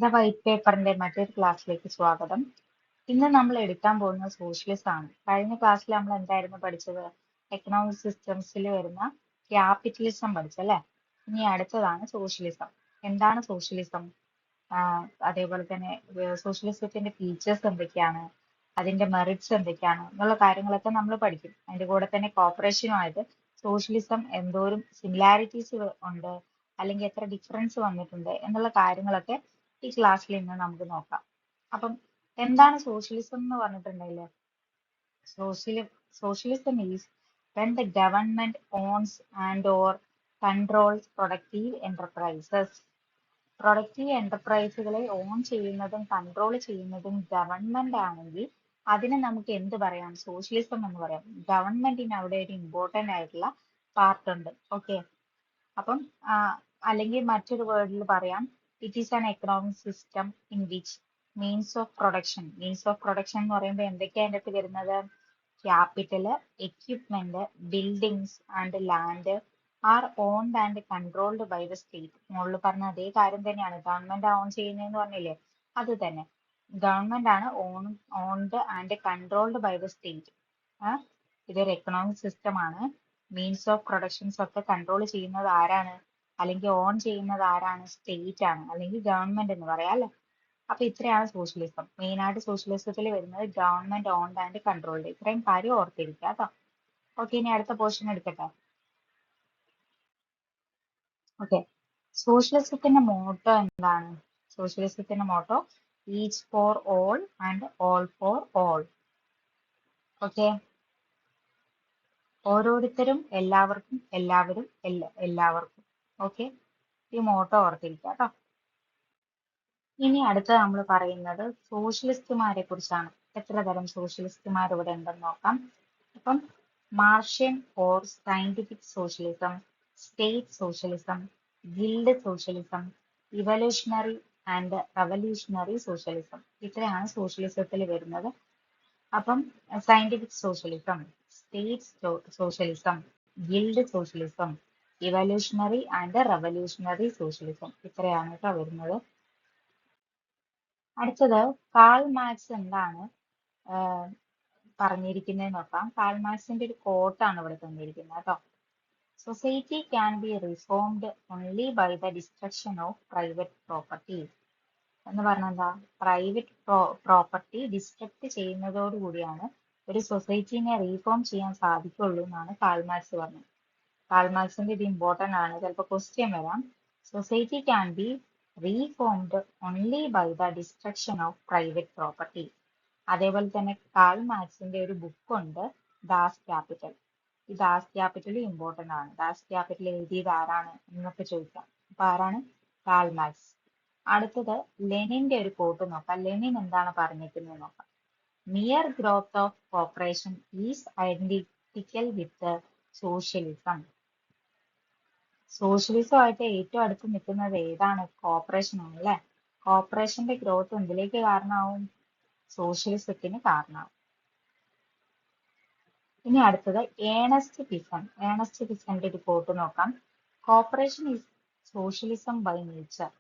The white പേപ്പറിന്റെ മറ്റൊരു ക്ലാസ്സിലേക്ക് സ്വാഗതം. ഇന്ന് നമ്മൾ എടുക്കാൻ പോകുന്നത് സോഷ്യലിസം ആണ്. കഴിഞ്ഞ ക്ലാസ്സിൽ നമ്മൾ എന്തായിരുന്നു പഠിച്ചത്? എക്കണോമിക് സിസ്റ്റംസിൽ വരുന്ന ക്യാപിറ്റലിസം പഠിച്ചല്ലേ. ഇനി അടുത്തതാണ് സോഷ്യലിസം. എന്താണ് സോഷ്യലിസം? അതേപോലെ തന്നെ സോഷ്യലിസത്തിന്റെ ഫീച്ചേഴ്സ് എന്തൊക്കെയാണ്, അതിന്റെ മെറിറ്റ്സ് എന്തൊക്കെയാണ് എന്നുള്ള കാര്യങ്ങളൊക്കെ നമ്മൾ പഠിക്കും. അതിന്റെ കൂടെ തന്നെ കോപ്പറേഷനുമായിട്ട് സോഷ്യലിസം എന്തോരം സിമിലാരിറ്റീസ് ഉണ്ട്, അല്ലെങ്കിൽ എത്ര ഡിഫറൻസ് വന്നിട്ടുണ്ട് എന്നുള്ള കാര്യങ്ങളൊക്കെ ഈ ക്ലാസ്സിൽ ഇന്ന് നമുക്ക് നോക്കാം. അപ്പം എന്താണ് സോഷ്യലിസം എന്ന് പറഞ്ഞിട്ടുണ്ടെങ്കിൽ, socially socialism is when the government owns and or controls productive enterprises. Productive എന്റർപ്രൈസുകളെ ഓൺ ചെയ്യുന്നതും കൺട്രോൾ ചെയ്യുന്നതും ഗവൺമെന്റ് ആണെങ്കിൽ അതിനെ നമുക്ക് എന്ത് പറയാം? സോഷ്യലിസം എന്ന് പറയാം. ഗവൺമെന്റിന് അവിടെ ഒരു ഇമ്പോർട്ടന്റ് ആയിട്ടുള്ള പാർട്ട് ഉണ്ട്. ഓക്കെ, അപ്പം അല്ലെങ്കിൽ മറ്റൊരു വേർഡിൽ പറയാം, it is an economic system in which means of production എന്ന് പറയുമ്പോൾ എന്തൊക്കെയാണ് അതിൻ്റെ അകത്ത് വരുന്നത്? Capital, equipment, buildings and land are owned and controlled by the state. മുകളിൽ പറഞ്ഞ അതേ കാര്യം തന്നെയാണ്. ഗവൺമെന്റ് ഓൺ ചെയ്യുന്നതെന്ന് പറഞ്ഞില്ലേ, അത് തന്നെ. ഗവൺമെന്റ് ആണ് owned and controlled by the state. ഇതൊരു എക്കണോമിക് സിസ്റ്റം ആണ്. മീൻസ് ഓഫ് പ്രൊഡക്ഷൻസ് ഒക്കെ കൺട്രോൾ ചെയ്യുന്നത് ആരാണ്, അല്ലെങ്കിൽ ഓൺ ചെയ്യുന്നത് ആരാണ്? സ്റ്റേറ്റ് ആണ്, അല്ലെങ്കിൽ ഗവൺമെന്റ് എന്ന് പറയാം അല്ലെ. അപ്പൊ ഇത്രയാണ് സോഷ്യലിസം. മെയിൻ ആയിട്ട് സോഷ്യലിസത്തിൽ വരുന്നത് ഗവൺമെന്റ് ഓൺഡ് ആൻഡ് കൺട്രോൾഡ്. ഇത്രയും കാര്യം ഓർത്തിരിക്കുക കേട്ടോ. ഓക്കെ, ഇനി അടുത്ത പോർഷൻ എടുക്കട്ടെ. ഓക്കെ, സോഷ്യലിസത്തിന്റെ മോട്ടോ എന്താണ്? സോഷ്യലിസത്തിന്റെ motto each for all and all for all. Okay, ഓരോരുത്തരും എല്ലാവർക്കും, എല്ലാവരും എല്ലാവർക്കും. ഓക്കെ, ഈ മോട്ടോ ഓർത്തിരിക്കുക കേട്ടോ. ഇനി അടുത്ത നമ്മൾ പറയുന്നത് സോഷ്യലിസ്റ്റുമാരെ കുറിച്ചാണ്. എത്ര തരം സോഷ്യലിസ്റ്റുമാർ ഇവിടെ ഉണ്ടെന്ന് നോക്കാം. അപ്പം Martian or scientific socialism, state socialism, guild socialism, evolutionary and revolutionary socialism. ഇത്രയാണ് സോഷ്യലിസത്തിൽ വരുന്നത്. അപ്പം scientific socialism, state socialism, guild socialism, evolutionary and revolutionary socialism. ഇത്രയാണ് കേട്ടോ വരുന്നത്. അടുത്തത് കാൾ മാർക്സ് എന്താണ് പറഞ്ഞിരിക്കുന്നത് നോക്കാം. കാൾ മാർക്സിന്റെ ഒരു കോട്ടാണ് ഇവിടെ തന്നിരിക്കുന്നത് കേട്ടോ. Society can be reformed only by the destruction of private property. എന്ന് പറഞ്ഞാൽ എന്താ? പ്രൈവറ്റ് പ്രോപ്പർട്ടി ഡിസ്ട്രക്ട് ചെയ്യുന്നതോടുകൂടിയാണ് ഒരു സൊസൈറ്റിനെ റീഫോം ചെയ്യാൻ സാധിക്കുള്ളൂ എന്നാണ് കാൾ മാർക്സ് പറഞ്ഞത്. കാൾ മാർക്സിന്റെ ഇത് ഇമ്പോർട്ടന്റ് ആണ്, ചിലപ്പോൾ ക്വസ്റ്റ്യൻ വരാം. Society can be reformed only by the destruction of private property. അതേപോലെ തന്നെ കാൾ മാർക്സിന്റെ ഒരു ബുക്ക് ഉണ്ട്, ദാസ് ക്യാപിറ്റൽ. ഈ ദാസ് ക്യാപിറ്റൽ ഇമ്പോർട്ടന്റ് ആണ്. ദാസ് ക്യാപിറ്റൽ എഴുതിയത് ആരാണ് എന്നൊക്കെ ചോദിക്കാം. അപ്പൊ ആരാണ്? Karl Marx. അടുത്തത് ലെനിന്റെ ഒരു കോട്ട് നോക്കാം. ലെനിൻ എന്താണ് പറഞ്ഞിരിക്കുന്നത് നോക്കാം. Mere growth of cooperation is identical with socialism. സോഷ്യലിസമായിട്ട് ഏറ്റവും അടുത്ത് നിൽക്കുന്നത് ഏതാണ്? കോപ്പറേഷൻ ആണ് അല്ലെ. കോപ്പറേഷന്റെ ഗ്രോത്ത് എന്തിലേക്ക് കാരണമാവും? സോഷ്യലിസത്തിന് കാരണമാവും. ഇനി അടുത്തത് ഏണസ്റ്റ് പിസൺ. ഏണസ്റ്റ് പിസന്റെ ഒരു കോട്ട് നോക്കാം. Cooperation is socialism by nature.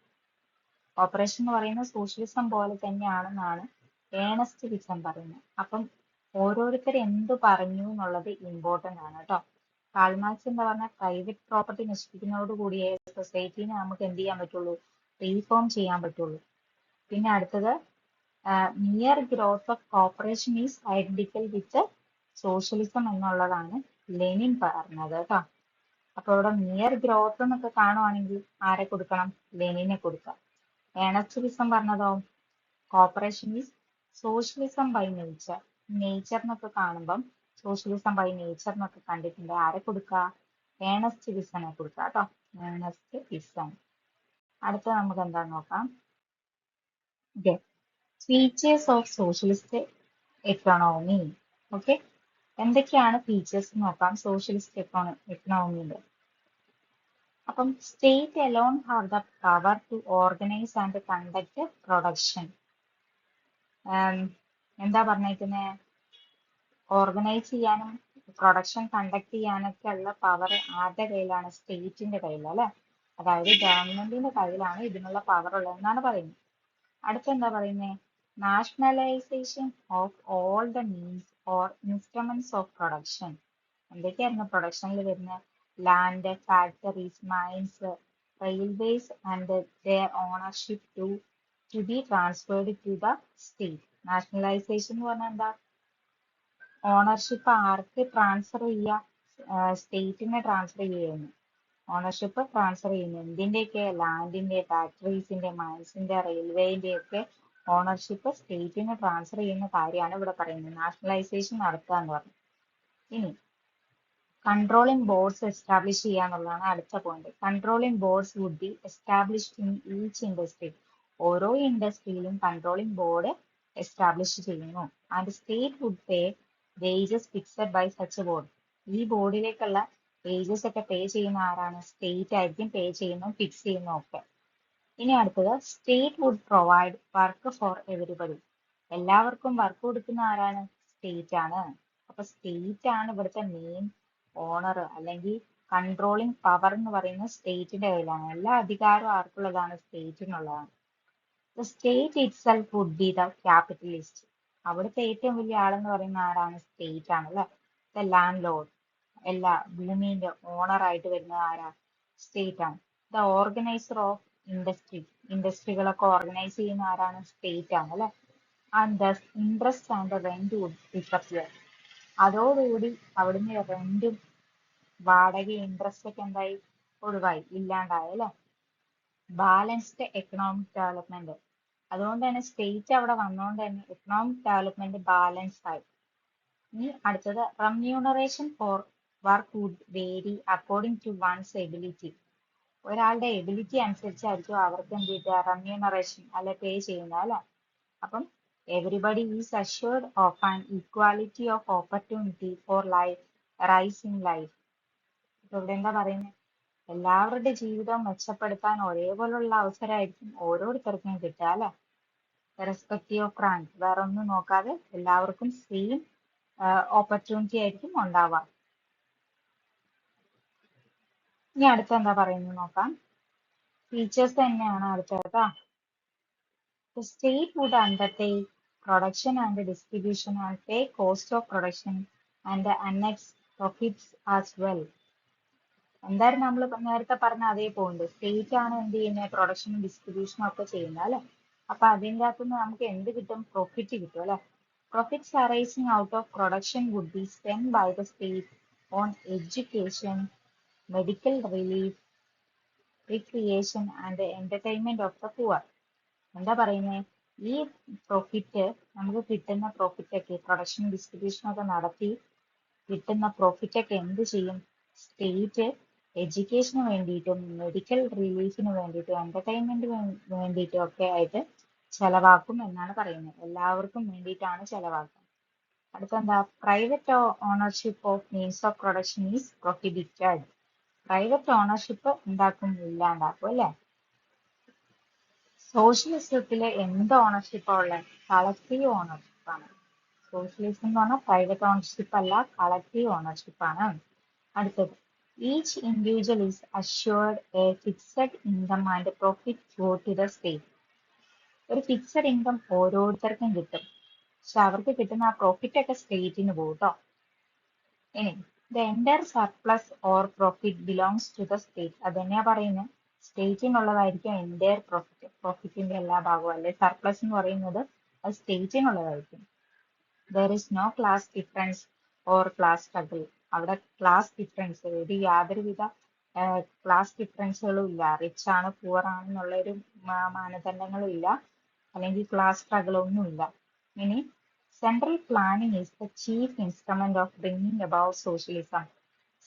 Cooperation എന്ന് പറയുന്നത് സോഷ്യലിസം പോലെ തന്നെയാണെന്നാണ് ഏണസ്റ്റ് പിസൺ പറയുന്നത്. അപ്പം ഓരോരുത്തർ എന്ത് പറഞ്ഞു എന്നുള്ളത് ഇമ്പോർട്ടന്റ് ആണ് കേട്ടോ. കാൾ മാർക്സ് എന്താ പറഞ്ഞാൽ, പ്രൈവറ്റ് പ്രോപ്പർട്ടി നശിപ്പിക്കുന്നതോടുകൂടിയേ സൊസൈറ്റീനെ നമുക്ക് എന്ത് ചെയ്യാൻ പറ്റുള്ളൂ? റീഫോം ചെയ്യാൻ പറ്റുള്ളൂ. പിന്നെ അടുത്തത് mere growth of cooperation is identical with socialism എന്നുള്ളതാണ് ലെനിൻ പറഞ്ഞത് കേട്ടോ. അപ്പൊ ഇവിടെ മിയർ ഗ്രോത്ത് എന്നൊക്കെ കാണുവാണെങ്കിൽ ആരെ കൊടുക്കണം? ലെനിനെ കൊടുക്കാം. ഏണസ്റ്റ് പിസൺ പറഞ്ഞതോ cooperation is socialism by nature. Nature എന്നൊക്കെ കാണുമ്പം സോഷ്യലിസം ബൈ നേച്ചർ എന്നൊക്കെ കണ്ടിട്ടുണ്ട്, ആരെ കൊടുക്കുക? ഏണസ്റ്റ് പിസനെ കൊടുക്കുക കേട്ടോ. ഏണസ്റ്റ് പിസൺ. അടുത്ത നമുക്ക് എന്താന്ന് നോക്കാം. Features of socialist economy. Okay, എന്തൊക്കെയാണ് ഫീച്ചേഴ്സ് നോക്കാം സോഷ്യലിസ്റ്റ് എക്കണോമിയുടെ. അപ്പം state alone have the power to organise and conduct production. എന്താ പറഞ്ഞേക്കുന്നത്? ഓർഗനൈസ് ചെയ്യാനും പ്രൊഡക്ഷൻ കണ്ടക്ട് ചെയ്യാനൊക്കെ ഉള്ള പവർ ആരുടെ കയ്യിലാണ്? സ്റ്റേറ്റിന്റെ കയ്യിൽ അല്ലെ. അതായത് ഗവൺമെന്റിന്റെ കയ്യിലാണ് ഇതിനുള്ള പവർ ഉള്ളതെന്നാണ് പറയുന്നത്. അടുത്തെന്താ പറയുന്നേ? Nationalisation of all the means or instruments of production. എന്തൊക്കെയായിരുന്നു പ്രൊഡക്ഷനിൽ വരുന്ന? Land, factories, mines, railways and their ownership to be transferred to the state. Nationalisation എന്ന് പറഞ്ഞാൽ എന്താ? ഓണർഷിപ്പ് ആർക്ക് ട്രാൻസ്ഫർ ചെയ്യുക? സ്റ്റേറ്റിനെ ട്രാൻസ്ഫർ ചെയ്യുന്നു. ഓണർഷിപ്പ് ട്രാൻസ്ഫർ ചെയ്യുന്നു. എന്തിന്റെയൊക്കെ? ലാൻഡിന്റെ, ഫാക്ടറീസിന്റെ, മൈൻസിന്റെ, റെയിൽവേന്റെ ഒക്കെ ഓണർഷിപ്പ് സ്റ്റേറ്റിന് ട്രാൻസ്ഫർ ചെയ്യുന്ന കാര്യമാണ് ഇവിടെ പറയുന്നത്. നാഷണലൈസേഷൻ നടത്തുക എന്ന് പറഞ്ഞു. ഇനി കൺട്രോളിംഗ് ബോർഡ്സ് എസ്റ്റാബ്ലിഷ് ചെയ്യുക എന്നുള്ളതാണ് അടുത്ത point. Controlling boards would be established in each industry. ഓരോ ഇൻഡസ്ട്രിയിലും കൺട്രോളിംഗ് ബോർഡ് എസ്റ്റാബ്ലിഷ് ചെയ്യുന്നു. And state would pay wages fixed by such board. ഈ ബോർഡിലേക്കുള്ള വേജസ് ഒക്കെ പേ ചെയ്യുന്ന ആരാണ്? സ്റ്റേറ്റ് ആയിരിക്കും പേ ചെയ്യുന്നതും ഫിക്സ് ചെയ്യുന്നതും ഒക്കെ. ഇനി അടുത്തത്, state would provide work for everybody. എല്ലാവർക്കും വർക്ക് കൊടുക്കുന്ന ആരാണ്? സ്റ്റേറ്റ് ആണ്. അപ്പൊ സ്റ്റേറ്റ് ആണ് ഇവിടുത്തെ മെയിൻ ഓണർ, അല്ലെങ്കിൽ കൺട്രോളിംഗ് പവർ എന്ന് പറയുന്നത് സ്റ്റേറ്റിന്റെ കയ്യിലാണ്. എല്ലാ അധികാരവും ആർക്കുള്ളതാണ്? സ്റ്റേറ്റിനുള്ളതാണ്. The state itself would be the capitalist. അവിടുത്തെ ഏറ്റവും വലിയ ആളെന്ന് പറയുന്ന ആരാണ്? സ്റ്റേറ്റ് ആണ് അല്ലെ. ദ ലാൻഡ് ലോഡ്, എല്ലാ ഭൂമിന്റെ ഓണർ ആയിട്ട് വരുന്നത് ആരാ? സ്റ്റേറ്റ് ആണ്. ദ ഓർഗനൈസർ ഓഫ് ഇൻഡസ്ട്രി, ഇൻഡസ്ട്രികളൊക്കെ ഓർഗനൈസ് ചെയ്യുന്ന ആരാണ്? സ്റ്റേറ്റ് ആണ് അല്ലെ. And thus interest and rent would disappear. അതോടുകൂടി അവിടുന്ന് റെന്റും വാടക ഇൻട്രസ്റ്റ് ഒക്കെ എന്തായി? ഒഴിവായി, ഇല്ലാണ്ടായി അല്ലെ. Balanced economic development. അതുകൊണ്ട് തന്നെ സ്റ്റേറ്റ് അവിടെ വന്നുകൊണ്ട് തന്നെ എക്കണോമിക് ഡെവലപ്മെന്റ് ബാലൻസ് ആയി. ഇനി അടുത്തത്, remuneration for work would vary according to one's ability. ഒരാളുടെ എബിലിറ്റി അനുസരിച്ചായിരിക്കും അവർക്ക് എന്ത് ചെയ്യുക? റെമ്യൂണറേഷൻ അല്ലെ പേ ചെയ്യുന്നത് അല്ലെ. അപ്പം everybody is assured of an equality of opportunity for life rice in life. ഇപ്പൊ ഇവിടെ എന്താ പറയുന്നത്? എല്ലാവരുടെ ജീവിതവും മെച്ചപ്പെടുത്താൻ ഒരേപോലുള്ള അവസരമായിരിക്കും ഓരോരുത്തർക്കും കിട്ടുക അല്ലെ. റെസ്പെക്റ്റീവ് ഓഫ് റാങ്ക്, വേറെ ഒന്നും നോക്കാതെ എല്ലാവർക്കും സെയിം ഓപ്പർച്യൂണിറ്റി ആയിരിക്കും ഉണ്ടാവുക. ഇനി അടുത്ത എന്താ പറയുന്നത് നോക്കാം. ഫീച്ചേഴ്സ് തന്നെയാണ് അടുത്തത്. The state would undertake production and distribution and pay cost of production and annex profits as well. എന്തായാലും നമ്മൾ നേരത്തെ പറഞ്ഞ അതേ പോയിന്റ്. സ്റ്റേറ്റ് ആണ് എന്ത് ചെയ്യുന്നത്? പ്രൊഡക്ഷനും ഡിസ്ട്രിബ്യൂഷനും ഒക്കെ ചെയ്യുന്നത് അല്ലെ. അപ്പൊ അതിൻ്റെ അകത്തുനിന്ന് നമുക്ക് എന്ത് കിട്ടും? പ്രോഫിറ്റ് കിട്ടും അല്ലെ. Profits arising out of production would be spent by the state on education, medical relief, recreation and the entertainment of the poor. എന്താ പറയുന്നത്? ഈ പ്രോഫിറ്റ്, നമുക്ക് കിട്ടുന്ന പ്രോഫിറ്റ് ഒക്കെ, പ്രൊഡക്ഷൻ ഡിസ്ട്രിബ്യൂഷൻ ഒക്കെ നടത്തി കിട്ടുന്ന പ്രോഫിറ്റ് ഒക്കെ എന്ത് ചെയ്യും? സ്റ്റേറ്റ് എഡ്യൂക്കേഷന് വേണ്ടിയിട്ടും മെഡിക്കൽ റിലീഫിന് വേണ്ടിയിട്ടും എന്റർടൈൻമെന്റ് വേണ്ടിയിട്ടും ഒക്കെ ആയിട്ട് ചെലവാക്കും എന്നാണ് പറയുന്നത്. എല്ലാവർക്കും വേണ്ടിയിട്ടാണ് ചെലവാക്കുക. അടുത്തെന്താ? Private ownership of means of production is prohibited. Private ownership ഉണ്ടാക്കും, ഇല്ലാണ്ടാക്കും അല്ലെ. സോഷ്യലിസത്തില് എന്ത് ഓണർഷിപ്പാണ് ഉള്ളത്? കളക്റ്റീവ് ഓണർഷിപ്പ് ആണ്. സോഷ്യലിസം എന്ന് പറഞ്ഞാൽ പ്രൈവറ്റ് ഓണർഷിപ്പ് അല്ല, കളക്റ്റീവ് ഓണർഷിപ്പ് ആണ്. അടുത്തത്, each individual is assured a fixed income and profit go to the state. ഒരു ഫിക്സഡ് ഇൻകം ഓരോരുത്തർക്കും കിട്ടും, പക്ഷെ അവർക്ക് കിട്ടുന്ന ആ പ്രോഫിറ്റ് ഒക്കെ സ്റ്റേറ്റിന് പോകും കേട്ടോ. ഇനി the entire surplus or profit belongs to the state. അത് തന്നെയാ പറയുന്നത്, സ്റ്റേറ്റിനുള്ളതായിരിക്കും എൻറ്റയർ പ്രോഫിറ്റ്. പ്രോഫിറ്റിന്റെ എല്ലാ ഭാഗവും അല്ലെ സർപ്ലസ് എന്ന് പറയുന്നത്, അത് സ്റ്റേറ്റിനുള്ളതായിരിക്കും. There is no class difference or class struggle. അവിടെ ക്ലാസ് ഡിഫറൻസ്, ഒരു യാതൊരുവിധ ക്ലാസ് ഡിഫറൻസുകളും ഇല്ല. റിച്ച് ആണ് പുവർ ആണെന്നുള്ള ഒരു മാനദണ്ഡങ്ങളും ഇല്ല, അല്ലെങ്കിൽ ക്ലാസ് സ്ട്രഗിൾ ഒന്നും ഇല്ല. ഇനി central planning is the chief instrument of bringing about socialism.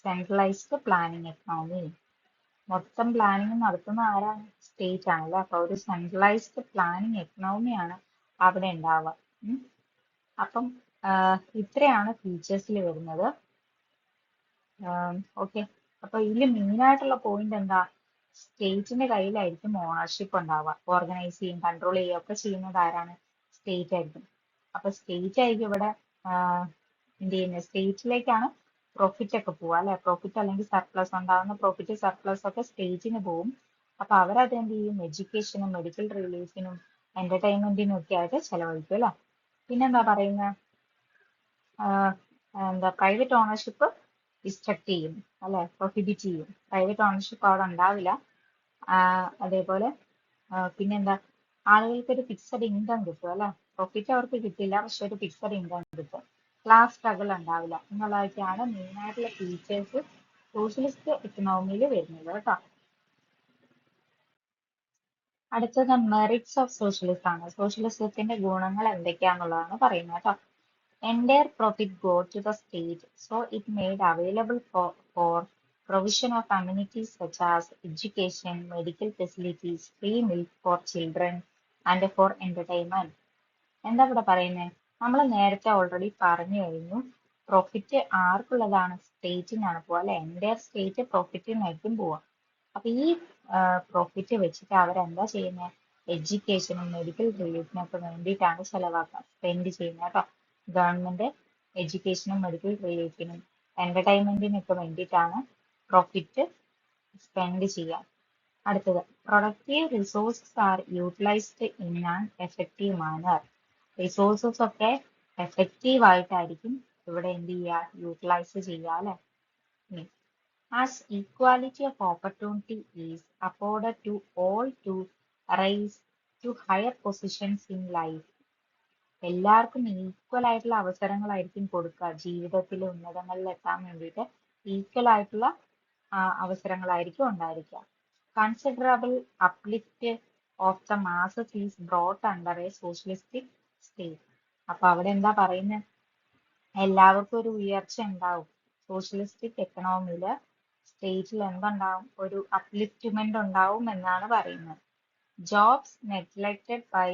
Centralised planning economy, മൊത്തം പ്ലാനിങ് നടത്തുന്ന ആരാണ്? സ്റ്റേറ്റ് ആണല്ലേ. അപ്പൊ ഒരു സെൻട്രലൈസ്ഡ് പ്ലാനിങ് എക്കണോമിയാണ് അവിടെ ഉണ്ടാവുക. അപ്പം ഇത്രയാണ് ഫീച്ചേഴ്സിൽ വരുന്നത്. ഓക്കെ, അപ്പൊ ഇതിൽ മെയിൻ ആയിട്ടുള്ള പോയിന്റ് എന്താ? സ്റ്റേറ്റിന്റെ കയ്യിലായിരിക്കും ഓണർഷിപ്പ് ഉണ്ടാവുക. ഓർഗനൈസ് ചെയ്യും, കൺട്രോൾ ചെയ്യുക ഒക്കെ ചെയ്യുന്നത് ആരാണ്? സ്റ്റേറ്റ് ആയിരിക്കും. അപ്പൊ സ്റ്റേറ്റ് ആയിരിക്കും ഇവിടെ എന്ത് ചെയ്യുന്നത്? സ്റ്റേറ്റിലേക്കാണ് പ്രോഫിറ്റ് ഒക്കെ പോവുക അല്ലെ. പ്രോഫിറ്റ് അല്ലെങ്കിൽ സർപ്ലസ്, ഉണ്ടാകുന്ന പ്രോഫിറ്റ് സർപ്ലസ് ഒക്കെ സ്റ്റേറ്റിന് പോവും. അപ്പൊ അവരത് എന്ത് ചെയ്യും? എഡ്യൂക്കേഷനും മെഡിക്കൽ റിലീഫിനും എന്റർടൈൻമെന്റിനും ഒക്കെ ആയിട്ട് ചെലവഴിക്കും അല്ലെ. പിന്നെന്താ പറയുന്നത്, എന്താ പ്രൈവറ്റ് ഓണർഷിപ്പ് റിസ്ട്രിക്ട് ചെയ്യും അല്ലെ, പ്രൊഹിബിറ്റ് ചെയ്യും. പ്രൈവറ്റ് ഓണർഷിപ്പ് അവിടെ ഉണ്ടാവില്ല. അതേപോലെ പിന്നെന്താ, ആളുകൾക്ക് ഒരു ഫിക്സഡ് ഇൻകം കിട്ടും അല്ലെ. പ്രോഫിറ്റ് അവർക്ക് കിട്ടില്ല, പക്ഷെ ഒരു ഫിക്സഡ് ഇൻകം കിട്ടും. ക്ലാസ് സ്ട്രഗിൾ ഉണ്ടാവില്ല എന്നുള്ളതൊക്കെയാണ് മെയിൻ ആയിട്ടുള്ള ഫീച്ചേഴ്സ് സോഷ്യലിസ്റ്റ് എക്കണോമിയിൽ വരുന്നത് കേട്ടോ. അടുത്തത് മെറിറ്റ്സ് ഓഫ് സോഷ്യലിസം ആണ്. സോഷ്യലിസത്തിന്റെ ഗുണങ്ങൾ എന്തൊക്കെയാന്നുള്ളതാണ് പറയുന്നത് കേട്ടോ. Entire profit go to the state, so it made available for provision of amenities such as education, medical facilities, free milk for children, and for entertainment. എന്താ ഇവിടെ പറയുന്നത്? നമ്മൾ നേരത്തെ ഓൾറെഡി പറഞ്ഞു കഴിഞ്ഞു. പ്രോഫിറ്റ് ആർക്കുള്ളതാണ്? സ്റ്റേറ്റിനാണ് പോവുക അല്ലെ. എൻ്റയർ സ്റ്റേറ്റ് പ്രോഫിറ്റിനായിരിക്കും പോവുക. അപ്പൊ ഈ പ്രോഫിറ്റ് വെച്ചിട്ട് അവരെന്താ ചെയ്യുന്നത്? എഡ്യൂക്കേഷനും മെഡിക്കൽ റിലീഫിനും ഒക്കെ വേണ്ടിയിട്ടാണ് ചെലവാക്കുക, സ്പെൻഡ് ചെയ്യുന്നത് കേട്ടോ. ഗവൺമെന്റ് എഡ്യൂക്കേഷനും മെഡിക്കൽ റിലീഫിനും എന്റർടൈൻമെന്റിനും ഒക്കെ വേണ്ടിയിട്ടാണ് പ്രോഫിറ്റ് സ്പെൻഡ് ചെയ്യുക. അടുത്തത്, productive resources are utilised in an effective manner. Resources ഒക്കെ എഫക്റ്റീവ് ആയിട്ടായിരിക്കും ഇവിടെ എന്ത് ചെയ്യുക? യൂട്ടിലൈസ് ചെയ്യുക അല്ലെ. As equality of opportunity is afforded to all to rise to higher positions in life. എല്ലാവർക്കും ഈക്വൽ ആയിട്ടുള്ള അവസരങ്ങളായിരിക്കും കൊടുക്കുക ജീവിതത്തിൽ ഉന്നതങ്ങളിൽ എത്താൻ വേണ്ടിയിട്ട്. ഈക്വൽ ആയിട്ടുള്ള അവസരങ്ങളായിരിക്കും ഉണ്ടായിരിക്കുക. Considerable uplift of the masses is brought under A socialistic state. അപ്പൊ അവിടെ എന്താ പറയുന്നത്? എല്ലാവർക്കും ഒരു ഉയർച്ച ഉണ്ടാവും. സോഷ്യലിസ്റ്റിക് എക്കണോമിയില് സ്റ്റേറ്റിൽ എന്തുണ്ടാവും? ഒരു അപ്ലിഫ്റ്റ്മെന്റ് ഉണ്ടാവും എന്നാണ് പറയുന്നത്. Jobs neglected by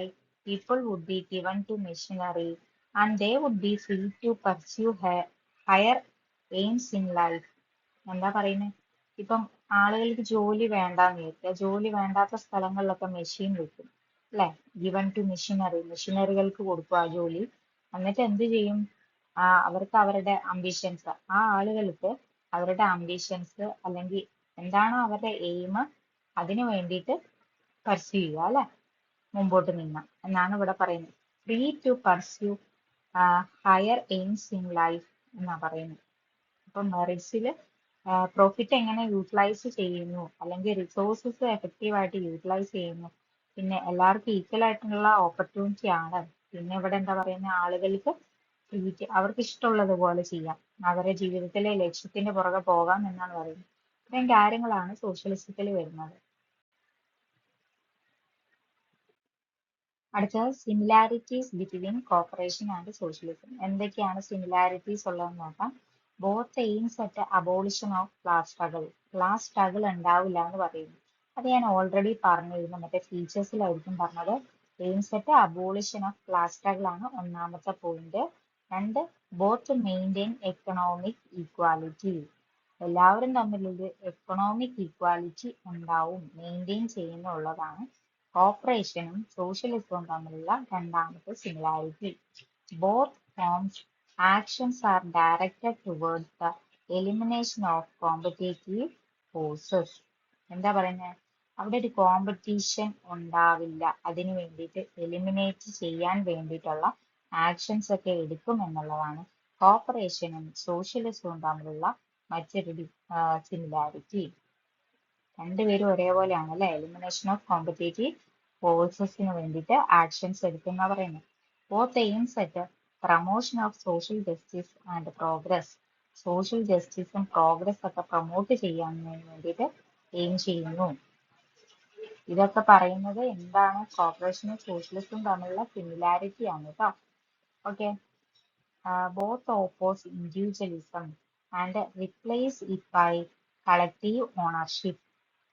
people would be given to machinery, and they would be free to pursue higher aims in life. എന്താ പറയുന്നത്? ഇപ്പം ആളുകൾക്ക് ജോലി വേണ്ടാന്ന് വിചാരിക്കുക. ജോലി വേണ്ടാത്ത സ്ഥലങ്ങളിലൊക്കെ മെഷീൻ വെക്കും അല്ലെ. ഗിവൺ ടു മെഷീനറി, മെഷീനറികൾക്ക് കൊടുക്കുക ആ ജോലി. എന്നിട്ട് എന്ത് ചെയ്യും? അവർക്ക് അവരുടെ അംബിഷൻസ്, ആ ആളുകൾക്ക് അവരുടെ അംബിഷൻസ് അല്ലെങ്കിൽ എന്താണോ അവരുടെ എയിം, അതിനു വേണ്ടിയിട്ട് പർസ്യൂ ചെയ്യുക അല്ലെ, മുമ്പോട്ട് നീങ്ങാം എന്നാണ് ഇവിടെ പറയുന്നത്. Free to pursue higher aims in life എന്നാ പറയുന്നത്. അപ്പൊ മെറിറ്റ്സിൽ പ്രോഫിറ്റ് എങ്ങനെ യൂട്ടിലൈസ് ചെയ്യുന്നു, അല്ലെങ്കിൽ റിസോഴ്സസ് എഫക്റ്റീവ് ആയിട്ട് യൂട്ടിലൈസ് ചെയ്യുന്നു, പിന്നെ എല്ലാവർക്കും ഈക്വൽ ആയിട്ടുള്ള ഓപ്പർച്യൂണിറ്റി ആണ്. പിന്നെ ഇവിടെ എന്താ പറയുന്ന, ആളുകൾക്ക് അവർക്ക് ഇഷ്ടമുള്ളതുപോലെ ചെയ്യാം, അവരുടെ ജീവിതത്തിലെ ലക്ഷ്യത്തിന്റെ പുറകെ പോകാം എന്നാണ് പറയുന്നത്. ഇത്രയും കാര്യങ്ങളാണ് സോഷ്യലിസത്തിൽ വരുന്നത്. അടുത്തത് similarities between cooperation and socialism. എന്തൊക്കെയാണ് സിമിലാരിറ്റീസ് ഉള്ളതെന്ന് നോക്കാം. Both aims at abolition of class struggle. Class struggle ഉണ്ടാവില്ല എന്ന് പറയുന്നു. അത് ഞാൻ ഓൾറെഡി പറഞ്ഞിരുന്നു, മറ്റേ ഫീച്ചേഴ്സിലായിരിക്കും പറഞ്ഞത്. Aims at abolition of class struggle ആണ് ഒന്നാമത്തെ പോയിന്റ്. രണ്ട്, ബോത്ത് മെയിൻറ്റെയിൻ എക്കണോമിക് ഈക്വാലിറ്റി. എല്ലാവരും തമ്മിലൊരു എക്കണോമിക് ഈക്വാലിറ്റി ഉണ്ടാവും, മെയിൻറ്റെയിൻ ചെയ്യുന്നുള്ളതാണ് കോപ്പറേഷനും സോഷ്യലിസവും തമ്മിലുള്ള രണ്ടാമത്തെ similarity. Both forms actions are directed towards the elimination of competitive forces. എന്താ പറയുന്നത്? അവിടെ ഒരു കോമ്പറ്റീഷൻ ഉണ്ടാവില്ല, അതിനു വേണ്ടിയിട്ട് എലിമിനേറ്റ് ചെയ്യാൻ വേണ്ടിയിട്ടുള്ള ആക്ഷൻസ് ഒക്കെ എടുക്കും എന്നുള്ളതാണ് കോപ്പറേഷനും സോഷ്യലിസവും തമ്മിലുള്ള മറ്റൊരു സിമിലാരിറ്റി. രണ്ടുപേരും ഒരേപോലെയാണ് അല്ലെ. എലിമിനേഷൻ ഓഫ് കോമ്പറ്റേറ്റീവ് ഫോഴ്സസിന് വേണ്ടിയിട്ട് ആക്ഷൻസ് എടുക്കുന്ന പറയുന്നത്. Both aims at promotion of social justice and progress. Social ജസ്റ്റിസും പ്രോഗ്രസ് ഒക്കെ പ്രൊമോട്ട് ചെയ്യാൻ വേണ്ടിയിട്ട് എയിം ചെയ്യുന്നു. ഇതൊക്കെ പറയുന്നത് എന്താണ്? കോപ്പറേഷനും സോഷ്യലിസവും തമ്മിലുള്ള സിമിലാരിറ്റി ആണ് കേട്ടോ. Okay. Both oppose individualism and replace it by collective ownership.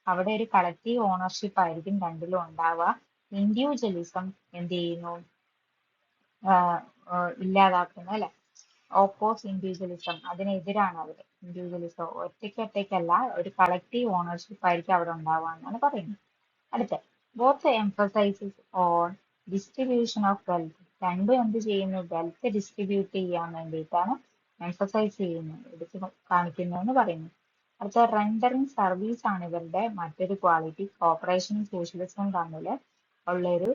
അവിടെ ഒരു കളക്റ്റീവ് ഓണർഷിപ്പ് ആയിരിക്കും രണ്ടിലും ഉണ്ടാവുക. ഇൻഡിവിജ്വലിസം എന്ത് ചെയ്യുന്നു? ഇല്ലാതാക്കുന്നു അല്ലെ. ഓപ്പോസ് ഇൻഡിവിജ്വലിസം, അതിനെതിരാണ് അവിടെ. ഇൻഡിവിജ്വലിസം ഒറ്റയ്ക്കല്ല, ഒരു കളക്റ്റീവ് ഓണർഷിപ്പ് ആയിരിക്കും അവിടെ ഉണ്ടാവുക എന്നാണ് പറയുന്നത്. അടുത്ത, both emphasises on distribution of wealth. രണ്ടും എന്ത് ചെയ്യുന്നു? വെൽത്ത് ഡിസ്ട്രിബ്യൂട്ട് ചെയ്യാൻ വേണ്ടിയിട്ടാണ് എംഫസൈസ് ചെയ്യുന്നത്, എടുത്ത് കാണിക്കുന്നു എന്ന് പറയുന്നു. അടുത്ത, റെൻഡറിങ് സർവീസ് ആണ് ഇവരുടെ മറ്റൊരു ക്വാളിറ്റി. കോപ്പറേഷനും സോഷ്യലിസവും തമ്മിൽ ഉള്ളൊരു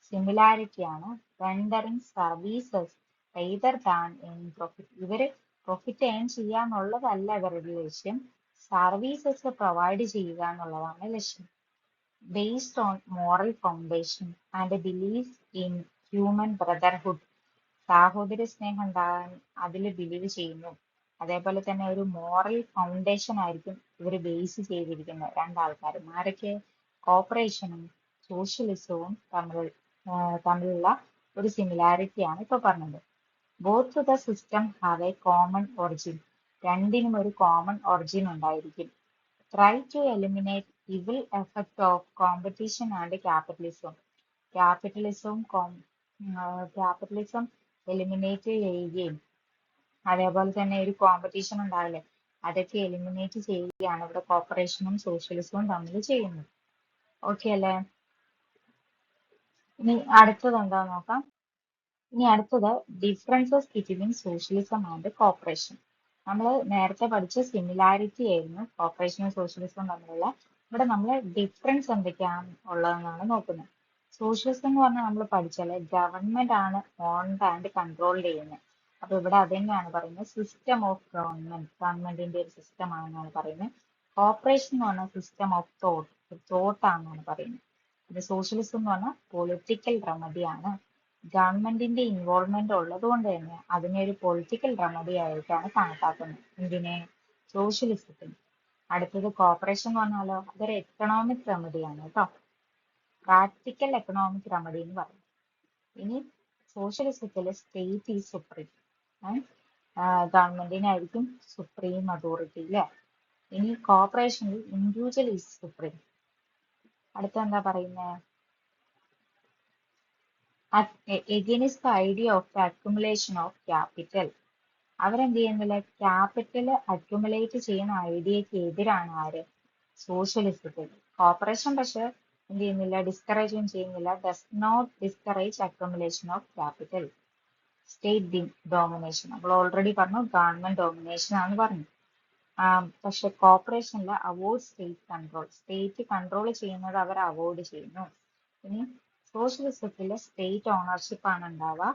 സിമിലാരിറ്റി ആണ് rendering services rather than in profit. ഇവര് പ്രോഫിറ്റ് ഏൺ ചെയ്യാന്നുള്ളതല്ല ഇവരുടെ ലക്ഷ്യം, സർവീസസ് പ്രൊവൈഡ് ചെയ്യുക എന്നുള്ളതാണ് ലക്ഷ്യം. Based on moral foundation and belief in human brotherhood. സാഹോദര്യ സ്നേഹം ഉണ്ടാകാൻ അതിൽ ബിലീവ് ചെയ്യുന്നു. അതേപോലെ തന്നെ ഒരു മോറൽ ഫൗണ്ടേഷൻ ആയിരിക്കും ഇവർ ബേസ് ചെയ്തിരിക്കുന്നത്. രണ്ടാൾക്കാരും ആരൊക്കെ? കോപ്പറേഷനും സോഷ്യലിസവും തമ്മിലുള്ള ഒരു സിമിലാരിറ്റി ആണ് ഇപ്പൊ പറഞ്ഞത്. Both the system have a common origin. രണ്ടിനും ഒരു കോമൺ ഒറിജിൻ ഉണ്ടായിരിക്കും. Try to eliminate evil effect of competition and capitalism. Capitalism eliminate ചെയ്യുകയും അതേപോലെ തന്നെ ഒരു കോമ്പറ്റീഷൻ ഉണ്ടാവില്ലേ, അതൊക്കെ എലിമിനേറ്റ് ചെയ്യുകയാണ് ഇവിടെ കോപ്പറേഷനും സോഷ്യലിസവും തമ്മിൽ ചെയ്യുന്നത്. ഓക്കെ അല്ലേ? ഇനി അടുത്തത് എന്താ നോക്കാം. ഇനി അടുത്തത് differences between socialism and cooperation. നമ്മൾ നേരത്തെ പഠിച്ച സിമിലാരിറ്റി ആയിരുന്നു കോപ്പറേഷനും സോഷ്യലിസവും തമ്മിലുള്ള. ഇവിടെ നമ്മൾ ഡിഫറൻസ് എന്തൊക്കെയാണ് ഉള്ളതെന്നാണ് നോക്കുന്നത്. സോഷ്യലിസം എന്ന് പറഞ്ഞാൽ നമ്മൾ പഠിച്ചാല് ഗവൺമെന്റ് ആണ് ഓൺഡ് ആൻഡ് കൺട്രോൾ ചെയ്യുന്നത്. അപ്പൊ ഇവിടെ അത് തന്നെയാണ് പറയുന്നത്, സിസ്റ്റം ഓഫ് ഗവൺമെന്റിന്റെ ഒരു സിസ്റ്റം ആണെന്നാണ് പറയുന്നത്. കോപ്പറേഷൻ എന്ന് പറഞ്ഞാൽ സിസ്റ്റം ഓഫ് തോട്ട് ആണെന്നാണ് പറയുന്നത്. ഇത് സോഷ്യലിസം എന്ന് പറഞ്ഞാൽ പൊളിറ്റിക്കൽ റെമഡി ആണ്. ഗവൺമെന്റിന്റെ ഇൻവോൾവ്മെന്റ് ഉള്ളത് കൊണ്ട് തന്നെ അതിനെ ഒരു പൊളിറ്റിക്കൽ റെമഡി ആയിട്ടാണ് കണക്കാക്കുന്നത്. എന്തിനെ? സോഷ്യലിസത്തിന്. അടുത്തത് കോപ്പറേഷൻ എന്ന് പറഞ്ഞാലോ അതൊരു എക്കണോമിക് റെമഡിയാണ് കേട്ടോ. പ്രാക്ടിക്കൽ എക്കണോമിക് റെമഡി എന്ന് പറയും. ഇനി സോഷ്യലിസത്തില് സ്റ്റേറ്റ് ഈസ് സുപ്രീം. ഗവൺമെന്റിനായിരിക്കും സുപ്രീം അതോറിറ്റി അല്ലേ. ഇനി കോപ്പറേഷനിൽ ഇൻഡിവിജ്വൽ ഈസ് സുപ്രീം. അടുത്ത എന്താ പറയുന്നത്? against the idea of the accumulation of capital. അവരെന്ത് ചെയ്യുന്നില്ല, ക്യാപിറ്റൽ അക്യുമുലേറ്റ് ചെയ്യുന്ന ഐഡിയക്ക് എതിരാണ് ആര്? സോഷ്യലിസത്തിൽ. കോപ്പറേഷൻ പക്ഷെ എന്ത് ചെയ്യുന്നില്ല, ഡിസ്കറേജും ചെയ്യുന്നില്ല. Does not discourage accumulation of capital. State domination നമ്മൾ ഓൾറെഡി പറഞ്ഞു, ഗവൺമെന്റ് ഡോമിനേഷൻ ആണ് പറഞ്ഞു. പക്ഷെ കോപ്പറേഷനിൽ avoid state control. State control ചെയ്യുന്നത് അവർ അവോയ്ഡ് ചെയ്യുന്നു. ഇനി സോഷ്യലിസത്തില് സ്റ്റേറ്റ് ഓണർഷിപ്പ് ആണ് ഉണ്ടാവുക.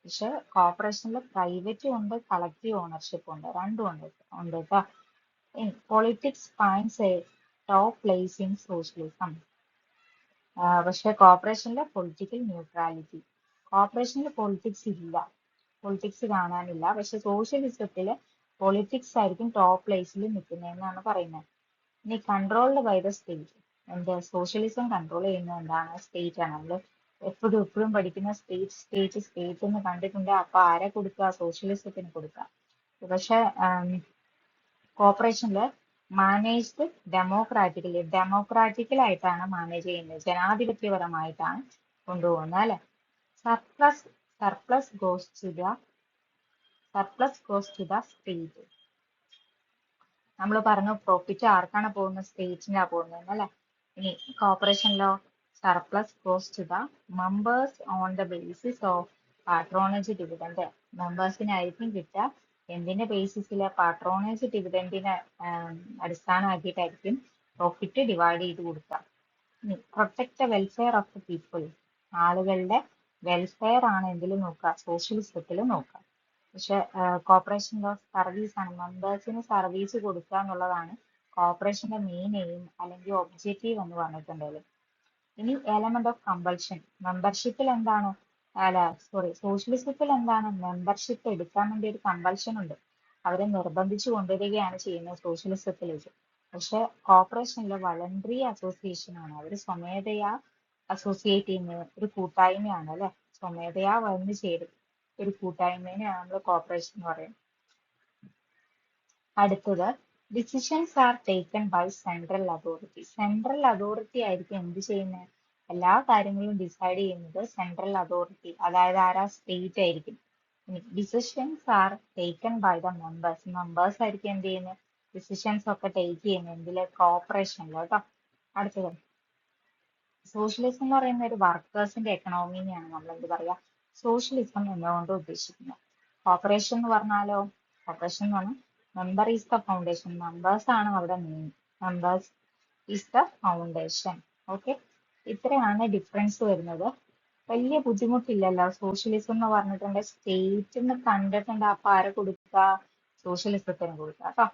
പക്ഷെ കോപ്പറേഷനിൽ പ്രൈവറ്റും ഉണ്ട് കളക്റ്റീവ് ഓണർഷിപ്പ് ഉണ്ട്, രണ്ടും ഉണ്ട് കേട്ടോ. Politics finds A top place in socialism. പക്ഷെ കോപ്പറേഷനിലെ പൊളിറ്റിക്കൽ ന്യൂട്രാലിറ്റി. കോപ്പറേഷനിൽ പൊളിറ്റിക്സ് ഇല്ല, പൊളിറ്റിക്സ് കാണാനില്ല. പക്ഷെ സോഷ്യലിസത്തില് പൊളിറ്റിക്സ് ആയിരിക്കും ടോപ്പ് പ്ലേസിൽ നിൽക്കുന്നതെന്നാണ് പറയുന്നത്. ഇനി കൺട്രോൾഡ് ബൈ ദ സ്റ്റേറ്റ്. എന്ത്? സോഷ്യലിസം കൺട്രോൾ ചെയ്യുന്നത് എന്താണ്? സ്റ്റേറ്റ് ആണ്. നമ്മൾ എപ്പോഴും പഠിക്കുന്ന സ്റ്റേറ്റ് എന്ന് കണ്ടിട്ടുണ്ട്. അപ്പൊ ആരെ കൊടുക്കുക? സോഷ്യലിസത്തിന് കൊടുക്കുക. പക്ഷെ കോപ്പറേഷനിൽ മാനേജ്ഡ് ഡെമോക്രാറ്റിക്കലായിട്ടാണ് മാനേജ് ചെയ്യുന്നത്, ജനാധിപത്യപരമായിട്ടാണ് കൊണ്ടുപോകുന്നത് അല്ലെ. Surplus goes to the state. നമ്മൾ പറഞ്ഞു പ്രോഫിറ്റ് ആർക്കാണ് പോകുന്നത്? സ്റ്റേറ്റിനാ പോകുന്നത് അല്ലെ. ഇനി കോപ്പറേഷനിലോ surplus goes to the members on the basis of patronage dividend. മെമ്പേഴ്സിനായിരിക്കും കിട്ടുക. എന്തിന്റെ ബേസിസില്? പാട്രോണേജ് ഡിവിഡൻഡിനെ അടിസ്ഥാനമാക്കിയിട്ടായിരിക്കും പ്രോഫിറ്റ് ഡിവൈഡ് ചെയ്ത് കൊടുക്കുക. Protect the welfare of the people. ആളുകളുടെ വെൽഫെയർ ആണ് എന്തിൽ നോക്കുക? സോഷ്യലിസത്തിൽ നോക്കുക. പക്ഷെ കോപ്പറേഷനിലോ സർവീസ് ആണ്, മെമ്പേഴ്സിന് സർവീസ് കൊടുക്കുക എന്നുള്ളതാണ് കോപ്പറേഷന്റെ മെയിൻ എയിം അല്ലെങ്കിൽ ഒബ്ജക്റ്റീവ് എന്ന് പറഞ്ഞിട്ടുണ്ടെങ്കിൽ. ഇനി എലമെന്റ് ഓഫ് കമ്പൾഷൻ. മെമ്പർഷിപ്പിൽ എന്താണ്? സോഷ്യലിസത്തിൽ എന്താണ്? മെമ്പർഷിപ്പ് എടുക്കാൻ വേണ്ടി ഒരു കമ്പൾഷൻ ഉണ്ട്, അവരെ നിർബന്ധിച്ചു കൊണ്ടുവരികയാണ് ചെയ്യുന്നത് സോഷ്യലിസത്തിലേക്ക്. പക്ഷെ കോപ്പറേഷനിൽ വളണ്ടറി അസോസിയേഷൻ ആണ്, അവർ സ്വമേധയാ അസോസിയേറ്റ് ചെയ്യുന്ന ഒരു കൂട്ടായ്മയാണ് അല്ലെ. സ്വമേധയാ വന്നു ചേരും ഒരു കൂട്ടായ്മേനെയാണ് നമ്മൾ കോപ്പറേഷൻ എന്ന് പറയുന്നത്. അടുത്തത് decisions are taken by central authority. Central authority ആയിരിക്കും എന്ത് ചെയ്യുന്നത്? എല്ലാ കാര്യങ്ങളും ഡിസൈഡ് ചെയ്യുന്നത് സെൻട്രൽ അതോറിറ്റി, അതായത് ആരാ? സ്റ്റേറ്റ് ആയിരിക്കും. Decisions are taken by the members ആയിരിക്കും എന്ത് ചെയ്യുന്നത്? ഡിസിഷൻസ് ഒക്കെ ടേക്ക് ചെയ്യുന്നത് എന്തില്? കോപ്പറേഷനിൽ കേട്ടോ. അടുത്തത് സോഷ്യലിസം എന്ന് പറയുന്ന ഒരു വർക്കേഴ്സിന്റെ എക്കണോമിനെയാണ് നമ്മൾ എന്ത് പറയാ? സോഷ്യലിസം എന്നുകൊണ്ട് ഉദ്ദേശിക്കുന്നത്. കോപ്പറേഷൻ എന്ന് പറഞ്ഞാലോ, കോപ്പറേഷൻ എന്ന് പറഞ്ഞാൽ member is the foundation. Members ആണ് അവിടെ main. Members is the foundation. Okay, ഇത്രയാണ് ഡിഫറൻസ് വരുന്നത്. വലിയ ബുദ്ധിമുട്ടില്ലല്ലോ. സോഷ്യലിസം എന്ന് പറഞ്ഞിട്ടുണ്ടെങ്കിൽ സ്റ്റേറ്റിന് കണ്ടിട്ടുണ്ട്, അപ്പൊ ആരെ കൊടുക്കുക? സോഷ്യലിസത്തിന് കൊടുക്കുക കേട്ടോ.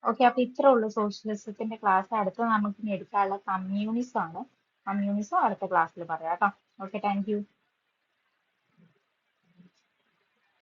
ഓക്കെ, അപ്പൊ ഇത്രേ ഉള്ളൂ സോഷ്യലിസത്തിന്റെ ക്ലാസ്. അടുത്ത നമുക്ക് ഇനി എടുക്കാനുള്ള കമ്മ്യൂണിസം ആണ്. കമ്മ്യൂണിസം അടുത്ത ക്ലാസ്സിൽ പറയാം കേട്ടോ. Okay, thank you.